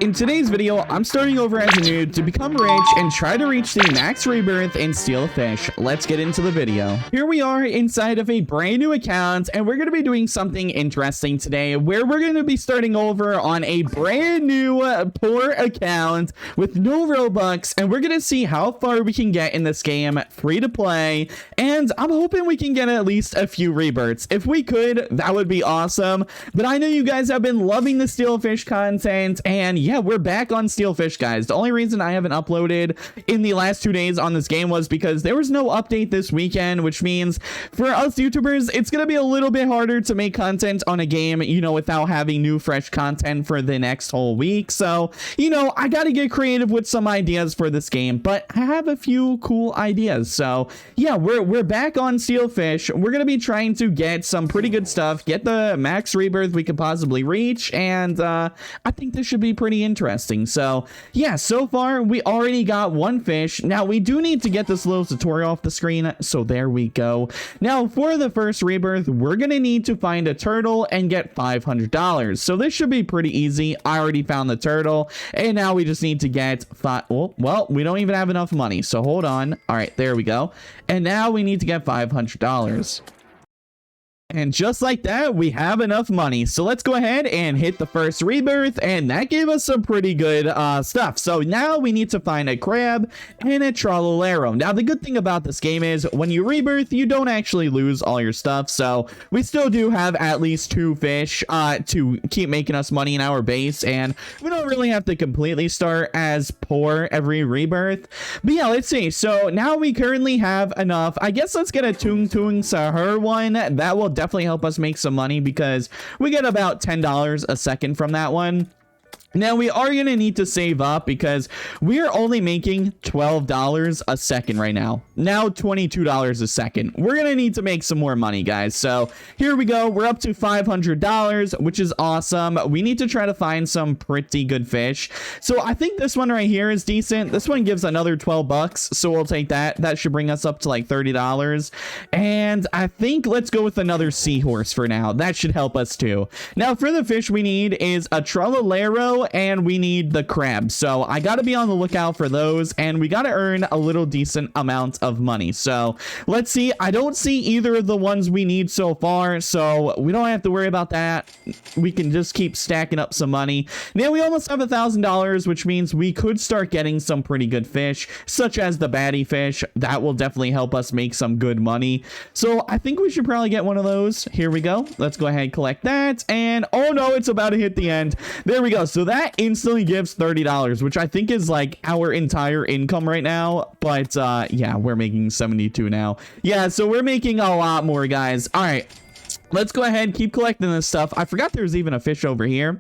In today's video, I'm starting over as a noob to become rich and try to reach the max rebirth and steal a fish. Let's get into the video. Here we are inside of a brand new account, and we're going to be doing something interesting today where we're going to be starting over on a brand new poor account with no Robux, and we're going to see how far we can get in this game free to play, and I'm hoping we can get at least a few rebirths. If we could, that would be awesome, but I know you guys have been loving the steal fish content, and yeah, we're back on steal fish, guys. The only reason I haven't uploaded in the last 2 days on this game was because there was no update this weekend, which means for us YouTubers, it's going to be a little bit harder to make content on a game, you know, without having new fresh content for the next whole week. So, you know, I got to get creative with some ideas for this game, but I have a few cool ideas. So, yeah, we're back on steal fish. We're going to be trying to get some pretty good stuff, get the max rebirth we could possibly reach, and I think this should be pretty interesting. So yeah, so far we already got one fish. Now we do need to get this little tutorial off the screen, so there we go. Now for the first rebirth, we're gonna need to find a turtle and get $500. So this should be pretty easy. I already found the turtle, and now we just need to get well, we don't even have enough money, so hold on. All right, there we go. And now we need to get $500. And just like that, we have enough money. So let's go ahead and hit the first rebirth, and that gave us some pretty good stuff. So now we need to find a crab and a trololero. Now the good thing about this game is when you rebirth, you don't actually lose all your stuff. So we still do have at least 2 fish to keep making us money in our base, and we don't really have to completely start as poor every rebirth. But yeah, let's see. So now we currently have enough. I guess let's get a Tung Tung Sahur one. That will definitely help us make some money because we get about $10 a second from that one. Now we are going to need to save up because we are only making $12 a second right now. Now $22 a second. We're going to need to make some more money, guys. So here we go. We're up to $500, which is awesome. We need to try to find some pretty good fish. So I think this one right here is decent. This one gives another 12 bucks. So we'll take that. That should bring us up to like $30. And I think let's go with another seahorse for now. That should help us too. Now for the fish we need is a trololero, and we need the crab. So I got to be on the lookout for those, and we got to earn a little decent amount of money. So let's see. I don't see either of the ones we need so far, so we don't have to worry about that. We can just keep stacking up some money. Now we almost have $1,000, which means we could start getting some pretty good fish, such as the baddie fish. That will definitely help us make some good money. So I think we should probably get one of those. Here we go. Let's go ahead and collect that. And oh no, it's about to hit the end. There we go. So that instantly gives $30, which I think is like our entire income right now. But yeah, we're making 72 now. Yeah, so we're making a lot more, guys. All right. Let's go ahead and keep collecting this stuff. I forgot there's even a fish over here.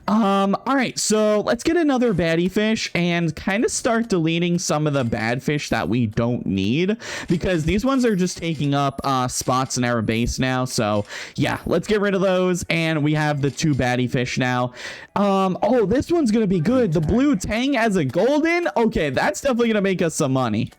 All right, so let's get another baddie fish and kind of start deleting some of the bad fish that we don't need, because these ones are just taking up spots in our base now. So yeah, let's get rid of those, and we have the 2 baddie fish now. Oh, this one's gonna be good. The blue tang as a golden. Okay, that's definitely gonna make us some money.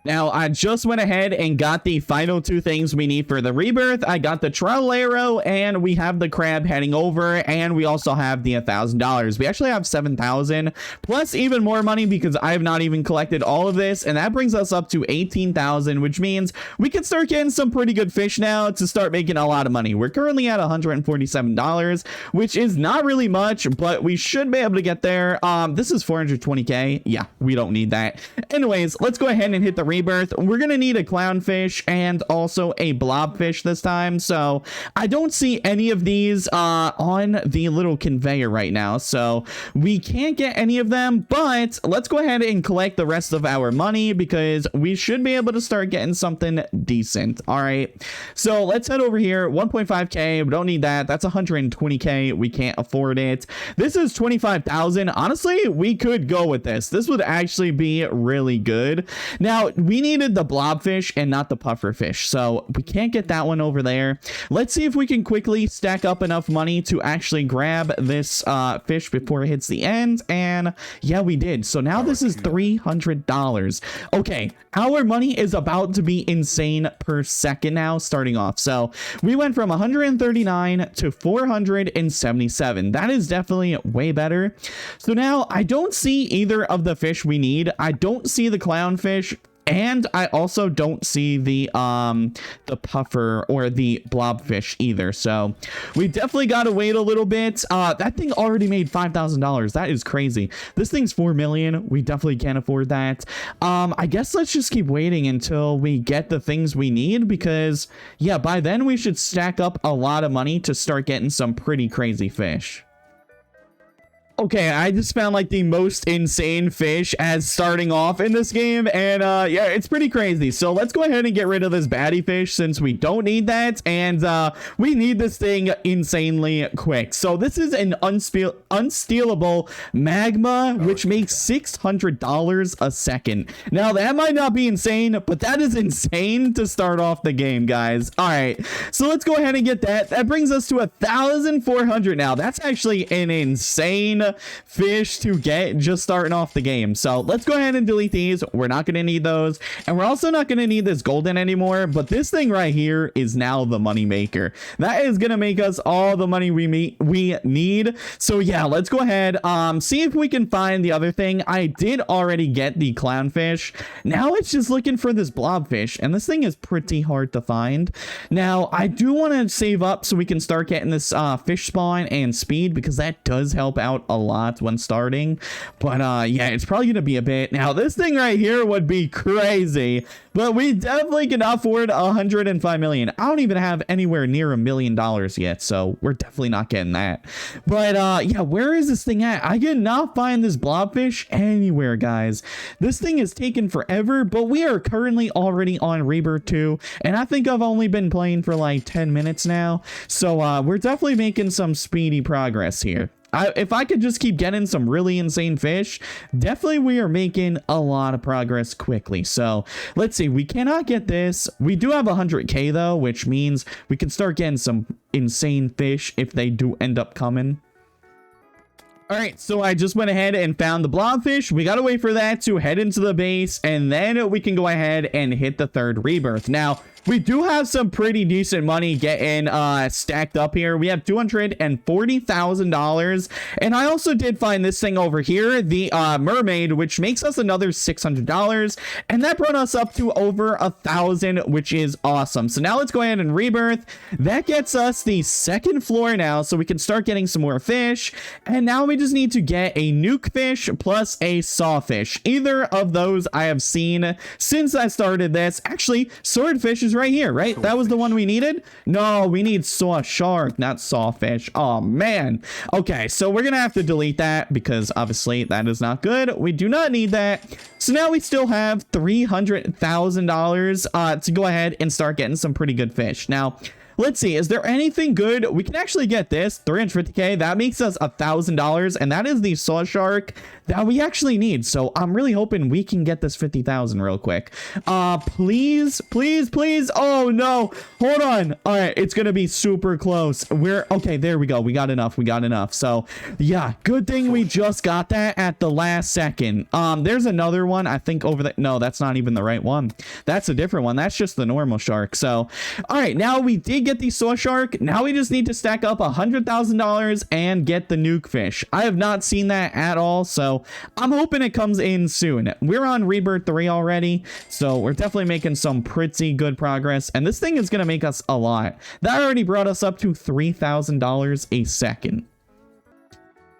Now, I just went ahead and got the final 2 things we need for the rebirth. I got the trololero, and we have the crab heading over, and we also have the $1,000. We actually have 7,000 plus even more money because I have not even collected all of this, and that brings us up to 18,000, which means we can start getting some pretty good fish now to start making a lot of money. We're currently at $147, which is not really much, but we should be able to get there. This is 420k. Yeah, we don't need that. Anyways, let's go ahead and hit the rebirth. We're gonna need a clownfish and also a blobfish this time. So I don't see any of these on the little conveyor right now, so we can't get any of them. But let's go ahead and collect the rest of our money because we should be able to start getting something decent. All right, so let's head over here. 1.5k, we don't need that. That's 120k. We can't afford it. This is 25,000. Honestly, we could go with this. This would actually be really good. Now we needed the blobfish and not the puffer fish, so we can't get that one over there. Let's see if we can quickly stack up enough money to actually grab this fish before it hits the end. And yeah, we did. So now this is $300. Okay, our money is about to be insane per second now, starting off. So we went from 139 to 477. That is definitely way better. So now I don't see either of the fish we need. I don't see the clownfish, and I also don't see the puffer or the blobfish either. So we definitely got to wait a little bit. That thing already made $5,000. That is crazy. This thing's 4 million. We definitely can't afford that. I guess let's just keep waiting until we get the things we need, because yeah, by then we should stack up a lot of money to start getting some pretty crazy fish. Okay, I just found like the most insane fish as starting off in this game, and yeah, it's pretty crazy. So let's go ahead and get rid of this baddie fish since we don't need that, and we need this thing insanely quick. So this is an unstealable magma, which makes $600 a second. Now that might not be insane, but that is insane to start off the game, guys. All right, so let's go ahead and get that. That brings us to 1,400 now. That's actually an insane fish to get just starting off the game. So let's go ahead and delete these. We're not going to need those, and we're also not going to need this golden anymore, but this thing right here is now the money maker. That is going to make us all the money we need. So yeah, let's go ahead, see if we can find the other thing. I did already get the clownfish. Now it's just looking for this blobfish, and this thing is pretty hard to find. Now I do want to save up so we can start getting this fish spawn and speed, because that does help out a lot when starting. But yeah, it's probably gonna be a bit. Now this thing right here would be crazy, but we definitely can afford 105 million. I don't even have anywhere near $1 million yet, so we're definitely not getting that. But yeah, where is this thing at? I cannot find this blobfish anywhere, guys. This thing is taking forever, but we are currently already on Rebirth 2, and I think I've only been playing for like 10 minutes now, so we're definitely making some speedy progress here. If I could just keep getting some really insane fish, definitely we are making a lot of progress quickly. So let's see, we cannot get this. We do have 100K though, which means we can start getting some insane fish if they do end up coming. All right, so I just went ahead and found the blobfish. We got to wait for that to head into the base, and then we can go ahead and hit the third rebirth. Now, we do have some pretty decent money getting stacked up here. We have $240,000, and I also did find this thing over here, the mermaid, which makes us another $600, and that brought us up to over 1,000, which is awesome. So now let's go ahead and rebirth. That gets us the second floor now, so we can start getting some more fish, and now we just need to get a nuke fish plus a sawfish. Either of those I have seen since I started this. Actually, swordfish is right here, right? That was the one we needed. No, we need saw shark, not sawfish. Oh man. Okay, so we're gonna have to delete that because obviously that is not good. We do not need that. So now we still have $300,000 to go ahead and start getting some pretty good fish. Now, let's see, is there anything good? We can actually get this 350K. That makes us $1,000, and that is the saw shark that we actually need. So I'm really hoping we can get this 50,000 real quick. Please, please, please. Oh no, hold on. All right, it's gonna be super close. We're okay. There we go. We got enough. We got enough. So yeah, good thing we just got that at the last second. There's another one I think over there. No, that's not even the right one. That's a different one. That's just the normal shark. So all right, now we did get the saw shark. Now we just need to stack up $100,000 and get the nuke fish. I have not seen that at all, so I'm hoping it comes in soon. We're on Rebirth 3 already, so we're definitely making some pretty good progress, and this thing is going to make us a lot. That already brought us up to $3,000 a second.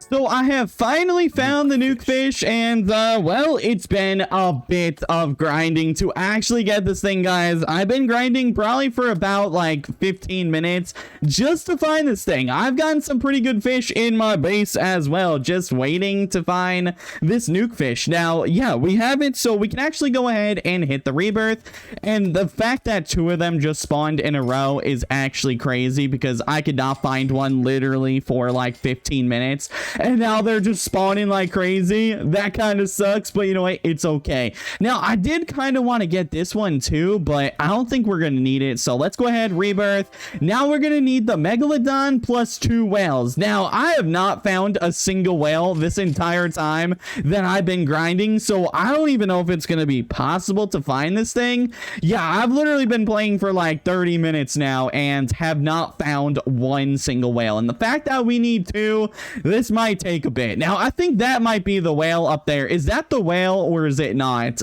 So I have finally found the nuke fish, and well, it's been a bit of grinding to actually get this thing, guys. I've been grinding probably for about like 15 minutes just to find this thing. I've gotten some pretty good fish in my base as well, just waiting to find this nuke fish. Now, yeah, we have it, so we can actually go ahead and hit the rebirth, and the fact that 2 of them just spawned in a row is actually crazy because I could not find one literally for like 15 minutes. and now they're just spawning like crazy. That kind of sucks, but you know what? It's okay. Now, I did kind of want to get this one too, but I don't think we're going to need it. So let's go ahead, rebirth. Now we're going to need the megalodon plus 2 whales. Now, I have not found a single whale this entire time that I've been grinding, so I don't even know if it's going to be possible to find this thing. Yeah, I've literally been playing for like 30 minutes now and have not found one single whale. And the fact that we need 2, this might take a bit. Now, I think that might be the whale up there. Is that the whale or is it not?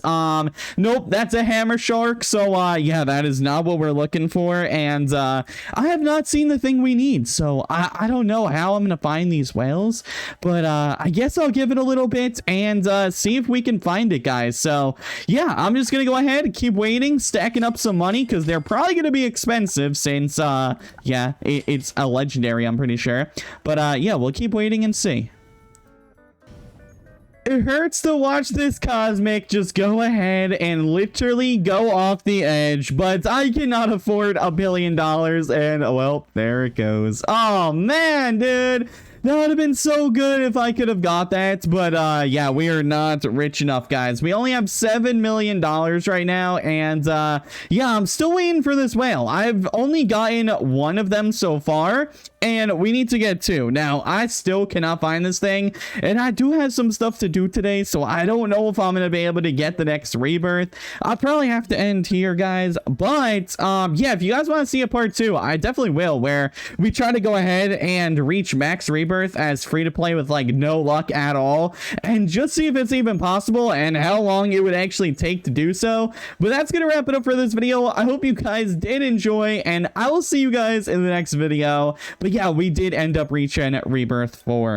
Nope, that's a hammer shark. So, yeah, that is not what we're looking for. And, I have not seen the thing we need. So, I don't know how I'm going to find these whales. But, I guess I'll give it a little bit and, see if we can find it, guys. So, yeah, I'm just going to go ahead and keep waiting, stacking up some money because they're probably going to be expensive since, yeah, it's a legendary, I'm pretty sure. But, yeah, we'll keep waiting and see. It hurts to watch this cosmic just go ahead and literally go off the edge, but I cannot afford $1 billion, and well, there it goes. Oh man, dude. That would have been so good if I could have got that, but yeah, we are not rich enough, guys. We only have $7 million right now, and yeah, I'm still waiting for this whale. I've only gotten one of them so far, and we need to get 2. Now, I still cannot find this thing, and I do have some stuff to do today, so I don't know if I'm going to be able to get the next rebirth. I'll probably have to end here, guys, but yeah, if you guys want to see a part 2, I definitely will, where we try to go ahead and reach max rebirth as free to play with like no luck at all, and just see if it's even possible and how long it would actually take to do so. But that's gonna wrap it up for this video. I hope you guys did enjoy, and I will see you guys in the next video. But yeah, we did end up reaching rebirth 4.